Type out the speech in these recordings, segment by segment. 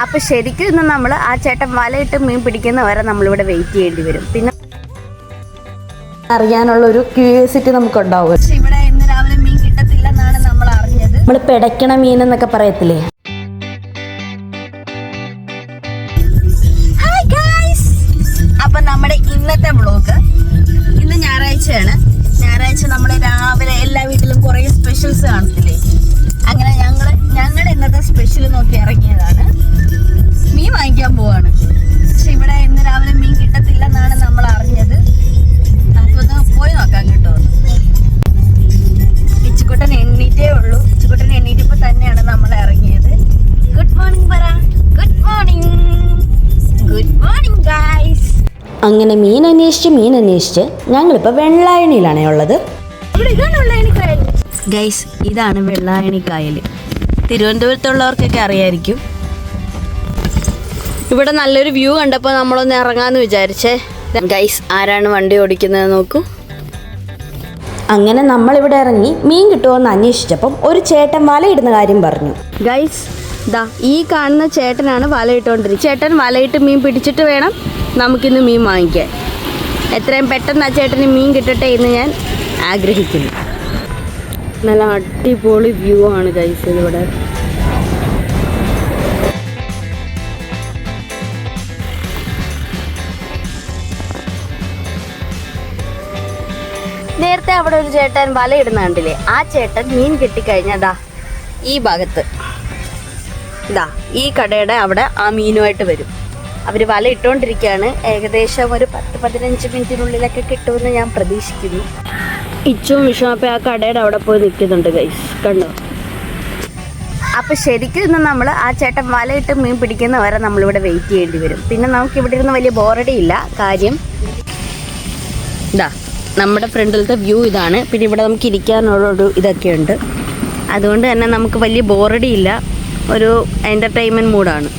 അപ്പോൾ ശരിക്കും ഇന്ന് നമ്മൾ ആ ചേട്ടൻ വലയിട്ട് മീൻ പിടിക്കുന്നവരെ നമ്മളിവിടെ വെയിറ്റ് ചെയ്യേണ്ടി വരും. പിന്നെ അറിയാനുള്ള ഒരു ക്യൂരിയോസിറ്റി നമുക്കുണ്ടാവും. പക്ഷെ ഇവിടെ ഇന്ന് രാവിലെ മീൻ കിട്ടത്തില്ലെന്നാണ് നമ്മൾ അറിഞ്ഞത്. നമ്മൾ പിടയ്ക്കണ മീൻ എന്നൊക്കെ പറയത്തില്ലേ. അപ്പൊ നമ്മുടെ ഇന്നത്തെ വ്ളോഗ്, ഇന്ന് ഞായറാഴ്ചയാണ്. ഞായറാഴ്ച നമ്മൾ രാവിലെ എല്ലാ വീട്ടിലും കുറേ സ്പെഷ്യൽസ് കാണത്തില്ലേ, അങ്ങനെ ഞങ്ങളുടെ ഇന്നത്തെ സ്പെഷ്യൽ നോക്കി ഇറങ്ങിയതാണ്. മീൻ വാങ്ങിക്കാൻ പോവാണ്. പക്ഷെ ഇവിടെ ഇന്ന് രാവിലെ മീൻ കിട്ടത്തില്ലെന്നാണ് നമ്മൾ അറിഞ്ഞത്. നമുക്കൊന്ന് പോയി നോക്കാം കേട്ടോ. ഇച്ചുക്കുട്ടൻ എണ്ണീറ്റേ ഉള്ളൂ. ഇച്ചുക്കുട്ടൻ എണ്ണീറ്റപ്പോൾ തന്നെയാണ് നമ്മൾ ഇറങ്ങിയത്. ഗുഡ് മോർണിംഗ് പറ. Good morning. Good morning guys. അങ്ങനെ മീൻ അന്വേഷിച്ച് ഞങ്ങളിപ്പോൾ വെള്ളായണിയിലാണേ ഉള്ളത്. ഗൈസ്, ഇതാണ് വെള്ളായണിക്കായൽ. തിരുവനന്തപുരത്തുള്ളവർക്കൊക്കെ അറിയായിരിക്കും. ഇവിടെ നല്ലൊരു വ്യൂ കണ്ടപ്പോൾ നമ്മളൊന്ന് ഇറങ്ങാമെന്ന് വിചാരിച്ചേ. ഗൈസ്, ആരാണ് വണ്ടി ഓടിക്കുന്നത് നോക്കൂ. അങ്ങനെ നമ്മളിവിടെ ഇറങ്ങി മീൻ കിട്ടുമോയെന്ന് അന്വേഷിച്ചപ്പം ഒരു ചേട്ടൻ വലയിടുന്ന കാര്യം പറഞ്ഞു. ഗൈസ്, ദാ ഈ കാണുന്ന ചേട്ടനാണ് വലയിട്ടുകൊണ്ടിരിക്കുന്നത്. ചേട്ടൻ വലയിട്ട് മീൻ പിടിച്ചിട്ട് വേണം നമുക്കിന്ന് മീൻ വാങ്ങിക്കാൻ. എത്രയും പെട്ടെന്ന് ആ ചേട്ടന് മീൻ കിട്ടട്ടെ എന്ന് ഞാൻ ആഗ്രഹിക്കുന്നു. നല്ല അടിപൊളി വ്യൂ ആണ് ഗൈസ് ഇതിവിടെ. നേരത്തെ അവിടെ ഒരു ചേട്ടൻ വലയിടുന്ന കണ്ടില്ലേ, ആ ചേട്ടൻ മീൻ കിട്ടിക്കഴിഞ്ഞാൽ ദാ ഈ ഭാഗത്ത് ഇതാ ഈ കടയുടെ അവിടെ ആ മീനുമായിട്ട് വരും. അവർ വല ഇട്ടുകൊണ്ടിരിക്കുകയാണ്. ഏകദേശം ഒരു 10-15 മിനിറ്റിനുള്ളിലൊക്കെ കിട്ടുമെന്ന് ഞാൻ പ്രതീക്ഷിക്കുന്നു. ഇച്ചും വിഷമപ്പം ആ കടയുടെ അവിടെ പോയി നിൽക്കുന്നുണ്ട് ഗൈസ്, കണ്ടോ. അപ്പോൾ ശരിക്കും ഇന്ന് നമ്മൾ ആ ചേട്ടൻ വലയിട്ട് മീൻ പിടിക്കുന്നവരെ നമ്മളിവിടെ വെയിറ്റ് ചെയ്യേണ്ടി വരും. പിന്നെ നമുക്ക് ഇവിടെ ഇരുന്ന് വലിയ ബോറടിയില്ല. കാര്യം ഇതാ നമ്മുടെ ഫ്രണ്ടിലത്തെ വ്യൂ ഇതാണ്. പിന്നെ ഇവിടെ നമുക്ക് ഇരിക്കാനുള്ളൊരു ഇതൊക്കെ ഉണ്ട്. അതുകൊണ്ട് തന്നെ നമുക്ക് വലിയ ബോറടിയില്ല. ഒരു എൻ്റർടൈൻമെൻറ്റ് മൂഡാണ്.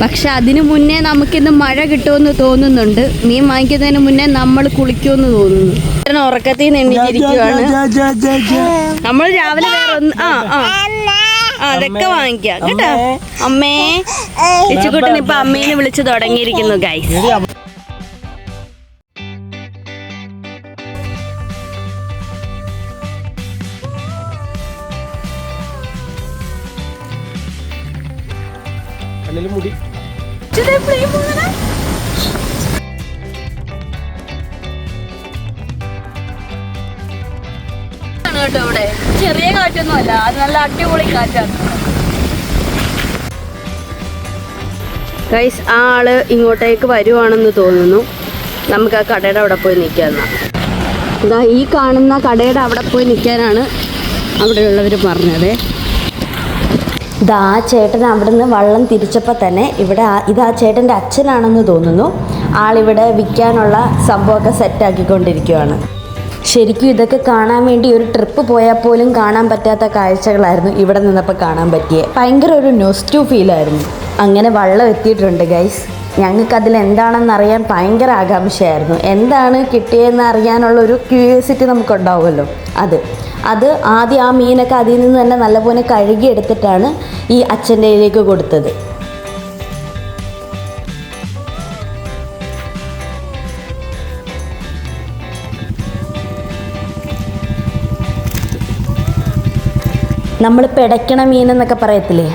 പക്ഷെ അതിനു മുന്നേ നമുക്കിന്ന് മഴ കിട്ടുമെന്ന് തോന്നുന്നുണ്ട്. മീൻ വാങ്ങിക്കുന്നതിന് മുന്നേ നമ്മൾ കുളിക്കുമെന്ന് തോന്നുന്നു. ഉറക്കത്തിൽ നിന്ന് എണ്ണിച്ചിരിക്കുകയാണ്. നമ്മൾ രാവിലെ വേറെ ഒന്ന് അതൊക്കെ വാങ്ങിക്കാം കേട്ടോ. അമ്മേ, ഇച്ചുകുട്ടൻ ഇപ്പൊ അമ്മേനെ വിളിച്ച് തുടങ്ങിയിരിക്കുന്നു ഗൈസ്. മുടി കേട്ടോ. ഇവിടെ ചെറിയ കാറ്റൊന്നും അല്ല, അത് നല്ല അടിപൊളി കാറ്റാണ് ഗൈസ്. ആ ആള് ഇങ്ങോട്ടേക്ക് വരുവാണെന്ന് തോന്നുന്നു. നമുക്ക് ആ കടയുടെ അവിടെ പോയി നിൽക്കാമെന്നാ. ഇതാ ഈ കാണുന്ന കടയുടെ അവിടെ പോയി നിൽക്കാനാണ് അവിടെയുള്ളവർ പറഞ്ഞത്. ഇതാ ചേട്ടൻ അവിടെ നിന്ന് വള്ളം തിരിച്ചപ്പോൾ തന്നെ ഇത് ആ ചേട്ടൻ്റെ അച്ഛനാണെന്ന് തോന്നുന്നു. ആളിവിടെ വിൽക്കാനുള്ള സംഭവമൊക്കെ സെറ്റാക്കിക്കൊണ്ടിരിക്കുകയാണ്. ശരിക്കും ഇതൊക്കെ കാണാൻ വേണ്ടി ഒരു ട്രിപ്പ് പോയാൽ പോലും കാണാൻ പറ്റാത്ത കാഴ്ചകളായിരുന്നു ഇവിടെ നിന്നപ്പോൾ കാണാൻ പറ്റിയത്. ഭയങ്കര ഒരു നൊസ്റ്റു ഫീലായിരുന്നു. അങ്ങനെ വള്ളം എത്തിയിട്ടുണ്ട് ഗൈസ്. ഞങ്ങൾക്കതിൽ എന്താണെന്ന് അറിയാൻ ഭയങ്കര ആകാംക്ഷയായിരുന്നു. എന്താണ് കിട്ടിയതെന്ന് അറിയാനുള്ള ഒരു ക്യൂരിയോസിറ്റി നമുക്കുണ്ടാവുമല്ലോ. അത് ആദ്യം ആ മീനൊക്കെ അതിൽ നിന്ന് തന്നെ നല്ലപോലെ കഴുകിയെടുത്തിട്ടാണ് ഈ അച്ഛൻ്റെ കയ്യിലേക്ക് കൊടുത്തത്. നമ്മൾ പിടയ്ക്കണ മീൻ എന്നൊക്കെ പറയത്തില്ലേ,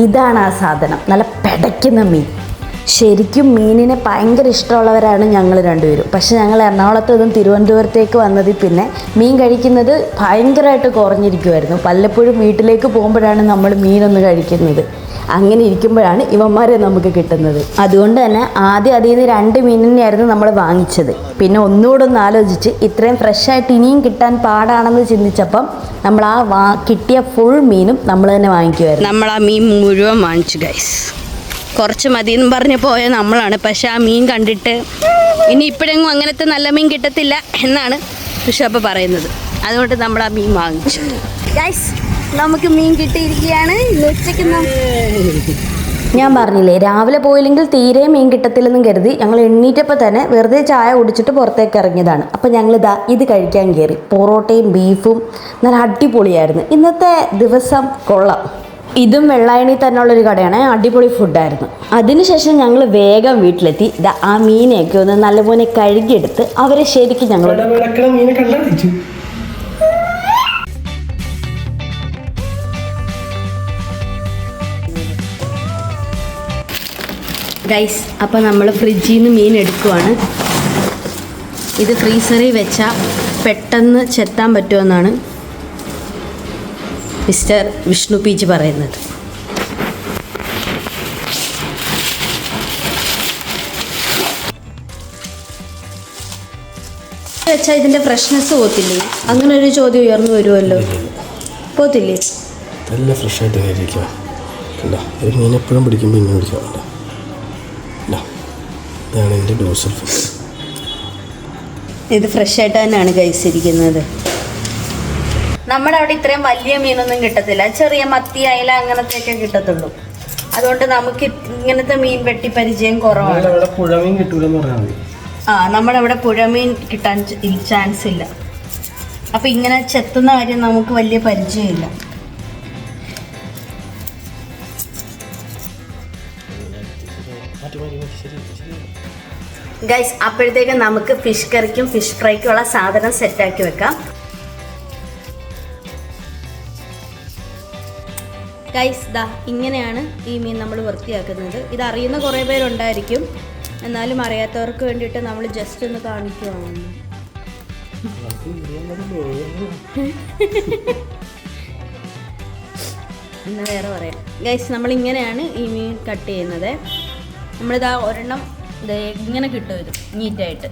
ഇതാണ് ആ സാധനം. നല്ല പിടയ്ക്കുന്ന മീൻ. ശരിക്കും മീനിനെ ഭയങ്കര ഇഷ്ടമുള്ളവരാണ് ഞങ്ങൾ രണ്ടുപേരും. പക്ഷെ ഞങ്ങൾ എറണാകുളത്ത് നിന്നും തിരുവനന്തപുരത്തേക്ക് വന്നതിൽ പിന്നെ മീൻ കഴിക്കുന്നത് ഭയങ്കരമായിട്ട് കുറഞ്ഞിരിക്കുമായിരുന്നു. വല്ലപ്പോഴും വീട്ടിലേക്ക് പോകുമ്പോഴാണ് നമ്മൾ മീനൊന്ന് കഴിക്കുന്നത്. അങ്ങനെ ഇരിക്കുമ്പോഴാണ് ഇവന്മാരെ നമുക്ക് കിട്ടുന്നത്. അതുകൊണ്ട് തന്നെ ആദ്യം അതിൽ നിന്ന് 2 മീനിനെയായിരുന്നു നമ്മൾ വാങ്ങിച്ചത്. പിന്നെ ഒന്നുകൂടെ ഒന്ന് ആലോചിച്ച് ഇത്രയും ഫ്രഷായിട്ട് ഇനിയും കിട്ടാൻ പാടാണെന്ന് ചിന്തിച്ചപ്പം നമ്മൾ കിട്ടിയ ഫുൾ മീനും നമ്മൾ തന്നെ വാങ്ങിക്കുമായിരുന്നു. നമ്മൾ ആ മീൻ മുഴുവൻ വാങ്ങിച്ചു ഗൈസ്. കുറച്ച് മതി എന്ന് പറഞ്ഞ് പോയ നമ്മളാണ്. പക്ഷെ ആ മീൻ കണ്ടിട്ട് ഇനി ഇപ്പോഴെങ്ങും അങ്ങനത്തെ നല്ല മീൻ കിട്ടത്തില്ല എന്നാണ് ഋഷഭ പറയുന്നത്. അതുകൊണ്ട് നമ്മൾ ആ മീൻ വാങ്ങിച്ചു ഗൈസ്. നമുക്ക് മീൻ കിട്ടിയിരിക്കുകയാണ്. ഉച്ചയ്ക്ക് ഞാൻ പറഞ്ഞില്ലേ, രാവിലെ പോയില്ലെങ്കിൽ തീരെ മീൻ കിട്ടത്തില്ലെന്നും കരുതി ഞങ്ങൾ എണ്ണീറ്റപ്പോൾ തന്നെ വെറുതെ ചായ കുടിച്ചിട്ട് പുറത്തേക്ക് ഇറങ്ങിയതാണ്. അപ്പോൾ ഞങ്ങളിതാ ഇത് കഴിക്കാൻ കയറി. പൊറോട്ടയും ബീഫും നല്ല അടിപൊളിയായിരുന്നു. ഇന്നത്തെ ദിവസം കൊള്ളാം. ഇതും വെള്ളായണി തന്നെയുള്ളൊരു കടയാണ്, അടിപൊളി ഫുഡായിരുന്നു. അതിനുശേഷം ഞങ്ങൾ വേഗം വീട്ടിലെത്തി. ആ മീനെയൊക്കെ ഒന്ന് നല്ലപോലെ കഴുകിയെടുത്ത് അവരെ ശരിക്കും ഞങ്ങൾ ഗൈസ്. അപ്പോൾ നമ്മൾ ഫ്രിഡ്ജിൽ നിന്ന് മീൻ എടുക്കുവാണ്. ഇത് ഫ്രീസറിൽ വെച്ചാൽ പെട്ടെന്ന് ചെത്താൻ പറ്റുമെന്നാണ് മിസ്റ്റർ വിഷ്ണു പീച്ച് പറയുന്നത്. വെച്ചാൽ ഇതിൻ്റെ ഫ്രഷ്നെസ് പോത്തില്ലേ? അങ്ങനെ ഒരു ചോദ്യം ഉയർന്നു വരുമല്ലോ. പോത്തില്ലേ? നല്ല ഫ്രഷായിട്ട് കഴിക്കാം. ഒരു മീൻ എപ്പോഴും പിടിക്കുമ്പോൾ ഇങ്ങനെ പിടിക്കാറുണ്ട്. ഇതാണ് എൻ്റെ ഡോസൽ ഫിഷ്. ഇത് ഫ്രഷായിട്ട് തന്നെയാണ് കഴിച്ചിരിക്കുന്നത്. നമ്മുടെ അവിടെ ഇത്രയും വലിയ മീനൊന്നും കിട്ടത്തില്ല. ചെറിയ മത്തി, അയല അങ്ങനത്തെയൊക്കെ കിട്ടത്തുള്ളൂ. അതുകൊണ്ട് നമുക്ക് ഇങ്ങനത്തെ മീൻ വെട്ടി പരിചയം കുറവാണ്. പുഴമീൻ കിട്ടൂലെന്ന് പറഞ്ഞാൽ മതി. നമ്മുടെ അവിടെ പുഴമീൻ കിട്ടാൻ ചാൻസ് ഇല്ല. അപ്പം ഇങ്ങനെ ചെത്തുന്ന കാര്യം നമുക്ക് വലിയ പരിചയമില്ല. ഗൈസ്, അപ്പോഴത്തേക്കും നമുക്ക് ഫിഷ് കറിക്കും ഫിഷ് ഫ്രൈക്കും ഉള്ള സാധനം സെറ്റാക്കി വെക്കാം. ഗൈസ്, ഇങ്ങനെയാണ് ഈ മീൻ നമ്മൾ വൃത്തിയാക്കുന്നത്. ഇതറിയുന്ന കുറേ പേരുണ്ടായിരിക്കും, എന്നാലും അറിയാത്തവർക്ക് വേണ്ടിയിട്ട് നമ്മൾ ജസ്റ്റ് ഒന്ന് കാണിക്കുവാണ്. എന്നാ വേറെ പറയാം. ഗൈസ്, നമ്മളിങ്ങനെയാണ് ഈ മീൻ കട്ട് ചെയ്യുന്നത്. നമ്മളിതാ ഒരെണ്ണം ഇങ്ങനെ കിട്ടും, ഇത് നീറ്റായിട്ട്.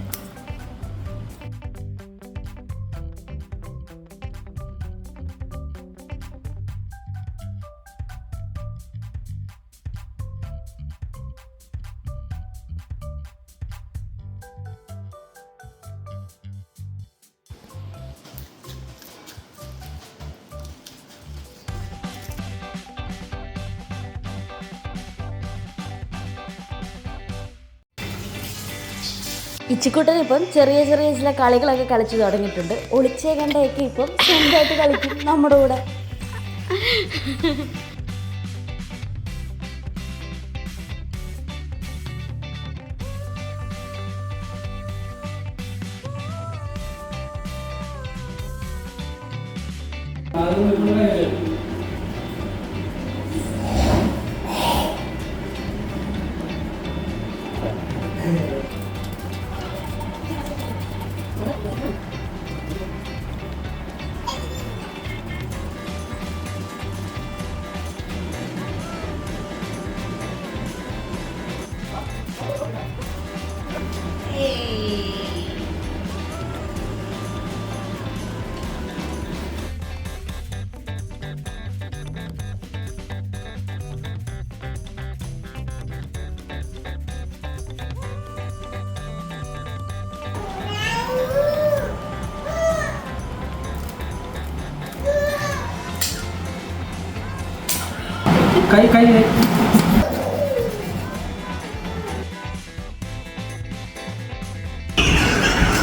ഇച്ചിക്കുട്ടൻ ഇപ്പം ചെറിയ ചെറിയ ചില കളികളൊക്കെ കളിച്ചു തുടങ്ങിയിട്ടുണ്ട്. ഒളിച്ചേ കണ്ടൊക്കെ ഇപ്പം സ്വന്തമായിട്ട് കളിക്കും നമ്മുടെ കൂടെ.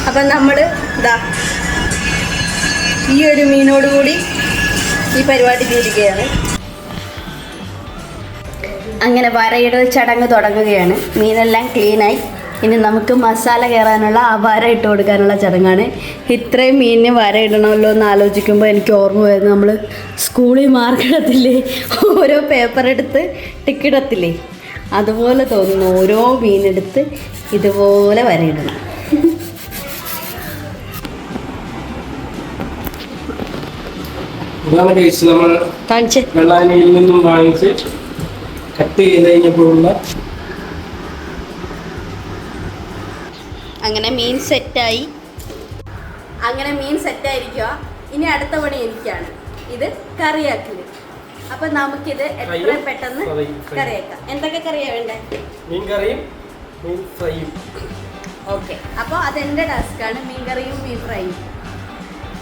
അപ്പം നമ്മൾ ഈ ഒരു മീനോടുകൂടി ഈ പരിപാടി തീരുകയാണ്. അങ്ങനെ വരയിടൽ ചടങ്ങ് തുടങ്ങുകയാണ്. മീനെല്ലാം ക്ലീനായി. ഇനി നമുക്ക് മസാല കയറാനുള്ള ആ വര ഇട്ട് കൊടുക്കാനുള്ള ചടങ്ങാണ്. ഇത്രയും മീനിന് വര ഇടണമല്ലോ എന്ന് ആലോചിക്കുമ്പോൾ എനിക്ക് ഓർമ്മ വരുന്നത്, നമ്മൾ സ്കൂളിൽ മാർക്കിടത്തില്ലേ, ഓരോ പേപ്പർ എടുത്ത് ടിക്കിടത്തില്ലേ, അതുപോലെ തോന്നുന്നു. ഓരോ മീനെടുത്ത് ഇതുപോലെ വരയിടണം. വെള്ളാനിയിൽ നിന്നും വാങ്ങിച്ച് കട്ട് ചെയ്ത് കഴിഞ്ഞപ്പോഴുള്ള അങ്ങനെ മീൻ സെറ്റായി. ഇനി അടുത്ത പണി എനിക്കാണ്. ഇത് കറിയാക്കല്. അപ്പൊ നമുക്കിത് എത്ര പെട്ടെന്ന് കറിയാക്കാം. എന്തൊക്കെ കറിയാ വേണ്ടേ? മീൻ കറിയും മീൻ ഫ്രൈയും. ഓക്കെ, അപ്പോൾ അതെൻ്റെ ടാസ്ക്കാണ്, മീൻ കറിയും മീൻ ഫ്രൈയും.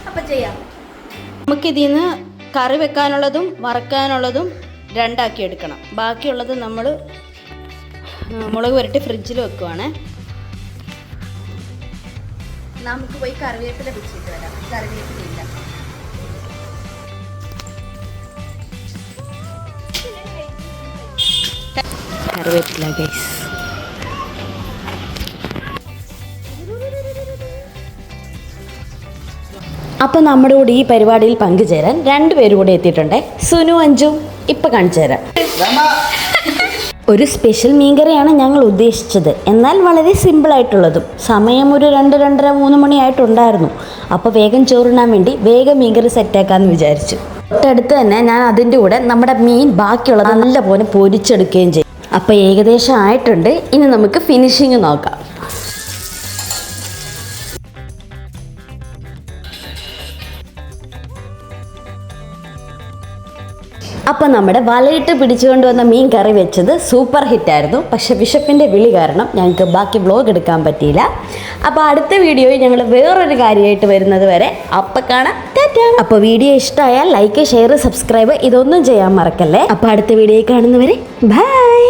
അപ്പം ചെയ്യാം. നമുക്കിതിൽ നിന്ന് കറി വെക്കാനുള്ളതും വറക്കാനുള്ളതും രണ്ടാക്കി എടുക്കണം. ബാക്കിയുള്ളത് നമ്മൾ മുളക് പുരട്ടി ഫ്രിഡ്ജിൽ വെക്കുവാണ്. നമുക്ക് പോയി കറിവേപ്പില പിടിച്ചിട്ട് വരാം. കറിവേപ്പില ഇല്ല. കറിവേപ്പില ഗൈസ്. അപ്പോൾ നമ്മുടെ കൂടെ ഈ പരിപാടിയിൽ പങ്കുചേരാൻ 2 പേരും കൂടെ എത്തിയിട്ടുണ്ട്. സുനു, അഞ്ജു. ഇപ്പം കാണിച്ചു തരാം. ഒരു സ്പെഷ്യൽ മീൻകറിയാണ് ഞങ്ങൾ ഉദ്ദേശിച്ചത്, എന്നാൽ വളരെ സിമ്പിളായിട്ടുള്ളതും. സമയം ഒരു 2, 2:30, 3 മണിയായിട്ടുണ്ടായിരുന്നു. അപ്പോൾ വേഗം ചോറിനാൻ വേണ്ടി വേഗം മീൻകറി സെറ്റാക്കാമെന്ന് വിചാരിച്ചു. തൊട്ടടുത്ത് തന്നെ ഞാൻ അതിൻ്റെ കൂടെ നമ്മുടെ മീൻ ബാക്കിയുള്ളത് നല്ലപോലെ പൊരിച്ചെടുക്കുകയും ചെയ്യും. അപ്പോൾ ഏകദേശം ആയിട്ടുണ്ട്. ഇനി നമുക്ക് ഫിനിഷിങ് നോക്കാം. അപ്പോൾ നമ്മുടെ വലയിട്ട് പിടിച്ചുകൊണ്ട് വന്ന മീൻ കറി വെച്ചത് സൂപ്പർ ഹിറ്റായിരുന്നു. പക്ഷെ വിശപ്പിൻ്റെ വിളി കാരണം ഞങ്ങൾക്ക് ബാക്കി വ്ലോഗ് എടുക്കാൻ പറ്റിയില്ല. അപ്പോൾ അടുത്ത വീഡിയോയിൽ ഞങ്ങൾ വേറൊരു കാര്യമായിട്ട് വരുന്നത് വരെ അപ്പം കാണാം. അപ്പോൾ വീഡിയോ ഇഷ്ടമായാൽ ലൈക്ക്, ഷെയർ, സബ്സ്ക്രൈബ് ഇതൊന്നും ചെയ്യാൻ മറക്കല്ലേ. അപ്പോൾ അടുത്ത വീഡിയോയിൽ കാണുന്നവരെ ബൈ.